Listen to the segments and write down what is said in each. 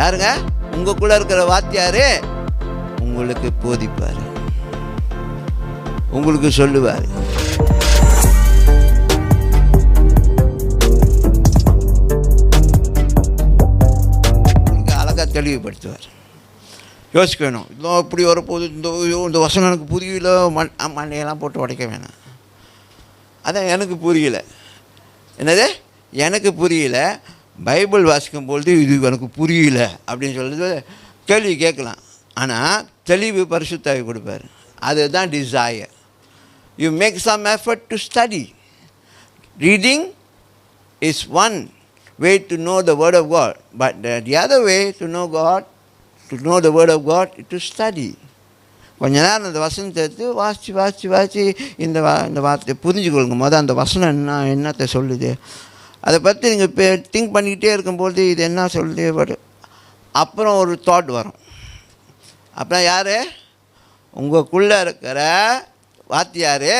யாருங்க? உங்களுக்குள்ள இருக்கிற வாத்தியாரு உங்களுக்கு போதிப்பார், உங்களுக்கு சொல்லுவார். அழகாக தெளிவுபடுத்துவார். யோசிக்கணும், இதோ இப்படி வரப்போகுது, இந்த வசனம் எனக்கு புரியல, மண்ணையெல்லாம் போட்டு உடைக்க வேணாம். அதான் எனக்கு புரியல. என்னது? எனக்கு புரியல. பைபிள் வாசிக்கும் பொழுது இது எனக்கு புரியல அப்படின்னு சொல்லிட்டு கேள்வி கேட்கலாம். ஆனால் தெளிவு பரிசுத்த ஆவி கொடுப்பார். அதுதான் desire. You make some effort to study. Reading is one way to know the word of God, but the other way to know God, to know the word of God, is to study. கொஞ்ச நேரம் அந்த வசனத்தை எடுத்து வாசித்து இந்த வார்த்தையை புரிஞ்சுக்கொள்ளுங்க. அந்த வசனம் என்னத்தை சொல்லுது, அதை பற்றி நீங்கள் திங்க் பண்ணிக்கிட்டே இருக்கும்போது இது என்ன சொல்லுது, பட் அப்புறம் ஒரு தாட் வரும். அப்புறம் யார்? உங்களுக்குள்ளே இருக்கிற வாத்தியார்.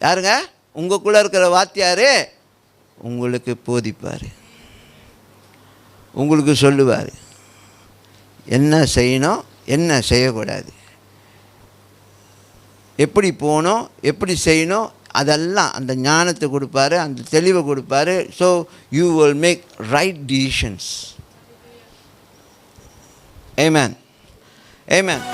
யாருங்க? உங்களுக்குள்ளே இருக்கிற வாத்தியார் உங்களுக்கு போதிப்பார், உங்களுக்கு சொல்லுவார் என்ன செய்யணும், என்ன செய்யக்கூடாது, எப்படி போகணும், எப்படி செய்யணும், அதெல்லாம் அந்த ஞானத்தை கொடுப்பாரு, அந்த தெளிவை கொடுப்பாரு. So you will make right decisions. ஆமென், ஆமென்.